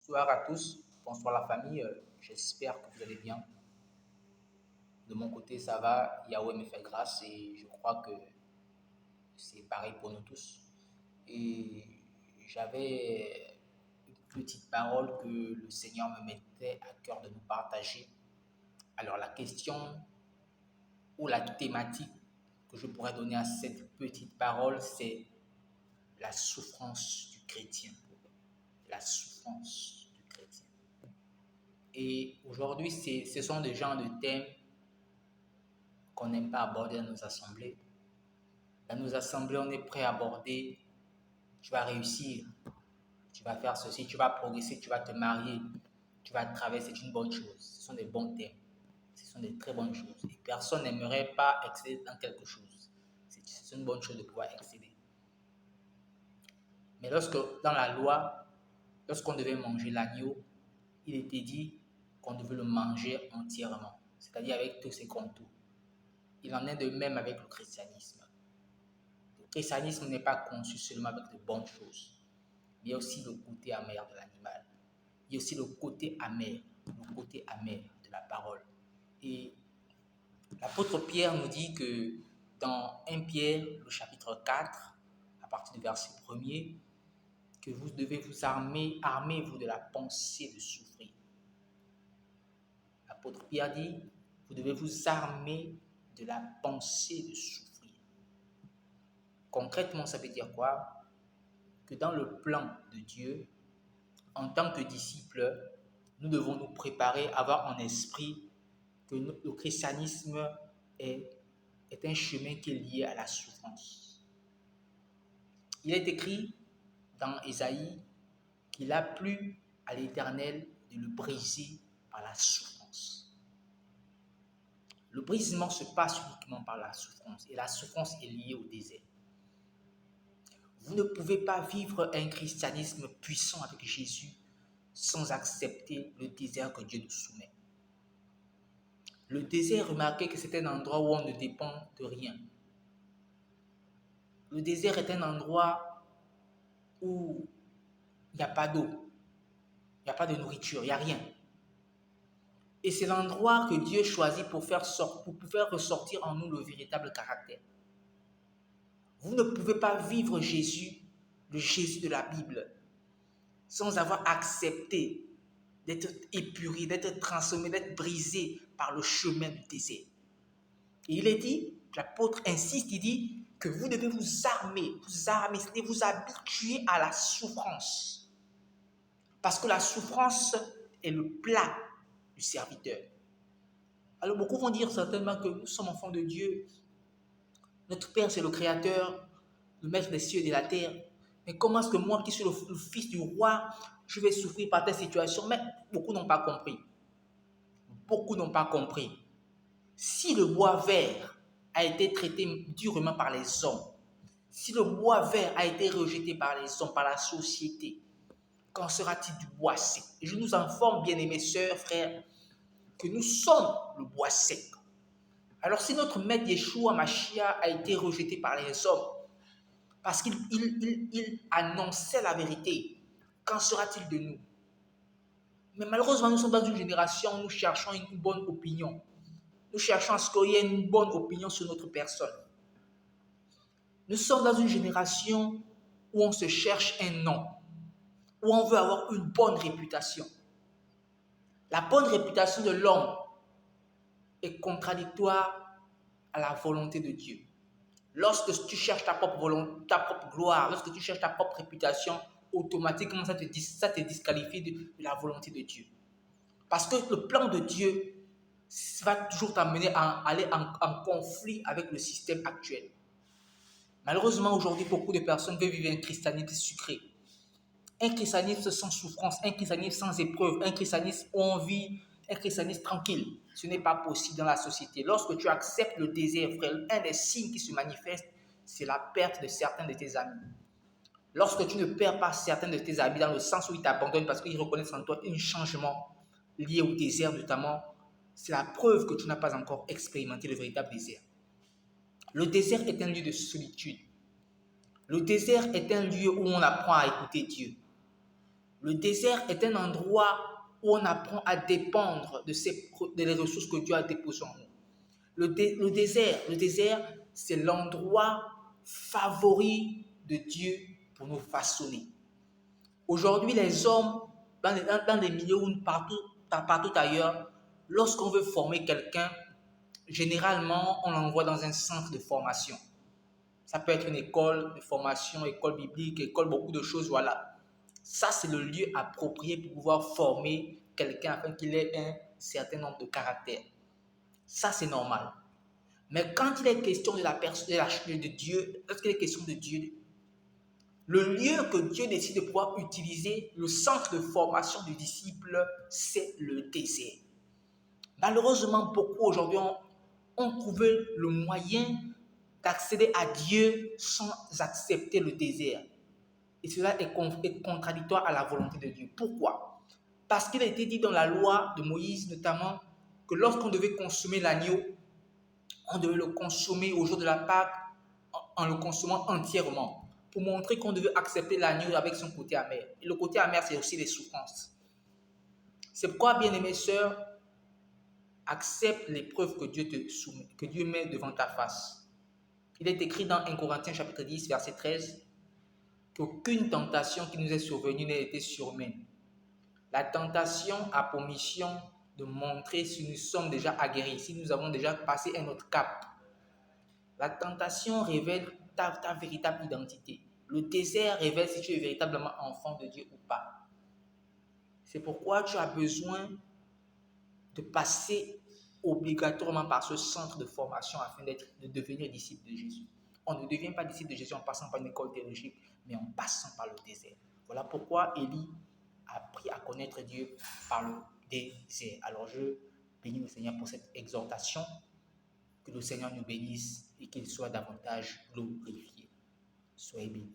Bonsoir à tous, bonsoir la famille, j'espère que vous allez bien. De mon côté, ça va, Yahweh me fait grâce et je crois que c'est pareil pour nous tous. Et j'avais une petite parole que le Seigneur me mettait à cœur de nous partager. Alors la question ou la thématique que je pourrais donner à cette petite parole, c'est la souffrance du chrétien. La souffrance du chrétien. Et aujourd'hui, ce sont des genres de thèmes qu'on n'aime pas aborder dans nos assemblées. Dans nos assemblées, on est prêt à aborder, tu vas réussir, tu vas faire ceci, tu vas progresser, tu vas te marier, tu vas traverser, c'est une bonne chose. Ce sont des bons thèmes, ce sont des très bonnes choses. Et personne n'aimerait pas exceller dans quelque chose. C'est une bonne chose de pouvoir exceller. Mais lorsque, dans la loi, lorsqu'on devait manger l'agneau, il était dit qu'on devait le manger entièrement, c'est-à-dire avec tous ses contours. Il en est de même avec le christianisme. Le christianisme n'est pas conçu seulement avec de bonnes choses. Il y a aussi le côté amer de l'animal. Il y a aussi le côté amer de la parole. Et l'apôtre Pierre nous dit que dans 1 Pierre, le chapitre 4, à partir du verset 1er, que vous devez vous armez-vous de la pensée de souffrir. L'apôtre Pierre dit, vous devez vous armer de la pensée de souffrir. Concrètement, ça veut dire quoi? Que dans le plan de Dieu, en tant que disciples, nous devons nous préparer, avoir en esprit que le christianisme est un chemin qui est lié à la souffrance. Il est écrit dans Ésaïe qu'il a plu à l'Éternel de le briser par la souffrance. Le brisement se passe uniquement par la souffrance et la souffrance est liée au désert. Vous ne pouvez pas vivre un christianisme puissant avec Jésus sans accepter le désert que Dieu nous soumet. Le désert, remarquez que c'est un endroit où on ne dépend de rien. Le désert est un endroit où il n'y a pas d'eau, il n'y a pas de nourriture, il n'y a rien. Et c'est l'endroit que Dieu choisit pour faire ressortir en nous le véritable caractère. Vous ne pouvez pas vivre Jésus, le Jésus de la Bible, sans avoir accepté d'être épuré, d'être transformé, d'être brisé par le chemin du désert. Et il est dit, l'apôtre insiste, il dit que vous devez vous armer, c'est-à-dire vous habituer à la souffrance. Parce que la souffrance est le plat du serviteur. Alors beaucoup vont dire certainement que nous sommes enfants de Dieu. Notre Père, c'est le Créateur, le Maître des cieux et de la terre. Mais comment est-ce que moi, qui suis le fils du roi, je vais souffrir par telle situation? Mais beaucoup n'ont pas compris. Beaucoup n'ont pas compris. Si le bois vert a été traité durement par les hommes, si le bois vert a été rejeté par les hommes, par la société, qu'en sera-t-il du bois sec? Et je nous informe, bien-aimés sœurs, frères, que nous sommes le bois sec. Alors si notre maître Yeshua Mashiach a été rejeté par les hommes, parce qu'il annonçait la vérité, qu'en sera-t-il de nous? Mais malheureusement, nous sommes dans une génération où nous cherchons une bonne opinion. Nous cherchons à ce qu'il y ait une bonne opinion sur notre personne. Nous sommes dans une génération où on se cherche un nom, où on veut avoir une bonne réputation. La bonne réputation de l'homme est contradictoire à la volonté de Dieu. Lorsque tu cherches ta propre volonté, ta propre gloire, lorsque tu cherches ta propre réputation, automatiquement ça te disqualifie de la volonté de Dieu. Parce que le plan de Dieu va toujours t'amener à aller en conflit avec le système actuel. Malheureusement, aujourd'hui, beaucoup de personnes veulent vivre un christianisme sucré. Un christianisme sans souffrance, un christianisme sans épreuve, un christianisme où on vit, un christianisme tranquille. Ce n'est pas possible dans la société. Lorsque tu acceptes le désert, frère, un des signes qui se manifeste, c'est la perte de certains de tes amis. Lorsque tu ne perds pas certains de tes amis dans le sens où ils t'abandonnent parce qu'ils reconnaissent en toi un changement lié au désert notamment, c'est la preuve que tu n'as pas encore expérimenté le véritable désert. Le désert est un lieu de solitude. Le désert est un lieu où on apprend à écouter Dieu. Le désert est un endroit où on apprend à dépendre des ressources que Dieu a déposées en nous. Le désert, c'est l'endroit favori de Dieu pour nous façonner. Aujourd'hui, les hommes, dans les milieux où partout ailleurs, lorsqu'on veut former quelqu'un, généralement, on l'envoie dans un centre de formation. Ça peut être une école de formation, école biblique, école, beaucoup de choses, voilà. Ça, c'est le lieu approprié pour pouvoir former quelqu'un afin qu'il ait un certain nombre de caractères. Ça, c'est normal. Mais quand il est question de la personne de Dieu, lorsqu'il est question de Dieu, le lieu que Dieu décide de pouvoir utiliser, le centre de formation du disciple, c'est le désert. Malheureusement, beaucoup aujourd'hui ont trouvé le moyen d'accéder à Dieu sans accepter le désert. Et cela est contradictoire à la volonté de Dieu. Pourquoi? Parce qu'il a été dit dans la loi de Moïse, notamment, que lorsqu'on devait consommer l'agneau, on devait le consommer au jour de la Pâque en le consommant entièrement, pour montrer qu'on devait accepter l'agneau avec son côté amer. Et le côté amer, c'est aussi les souffrances. C'est pourquoi, bien-aimées sœurs, accepte l'épreuve que Dieu te soumet, que Dieu met devant ta face. Il est écrit dans 1 Corinthiens chapitre 10, verset 13, qu'aucune tentation qui nous est survenue n'a été surhumaine. La tentation a pour mission de montrer si nous sommes déjà aguerris, si nous avons déjà passé un autre cap. La tentation révèle ta véritable identité. Le désert révèle si tu es véritablement enfant de Dieu ou pas. C'est pourquoi tu as besoin de passer obligatoirement par ce centre de formation afin de devenir disciple de Jésus. On ne devient pas disciple de Jésus en passant par une école théologique, mais en passant par le désert. Voilà pourquoi Élie a appris à connaître Dieu par le désert. Alors je bénis le Seigneur pour cette exhortation. Que le Seigneur nous bénisse et qu'il soit davantage glorifié. Soyez bénis.